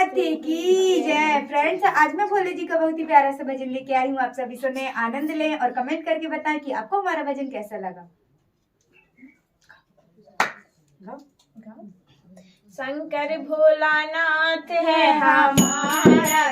भोलेनाथ की जय। फ्रेंड्स, आज मैं भोले जी का बहुत ही प्यारा सा भजन लेके आई हूँ। आप सभी सुने, आनंद लें और कमेंट करके बताएं कि आपको हमारा भजन कैसा लगा। शंकर भोलानाथ है हमारा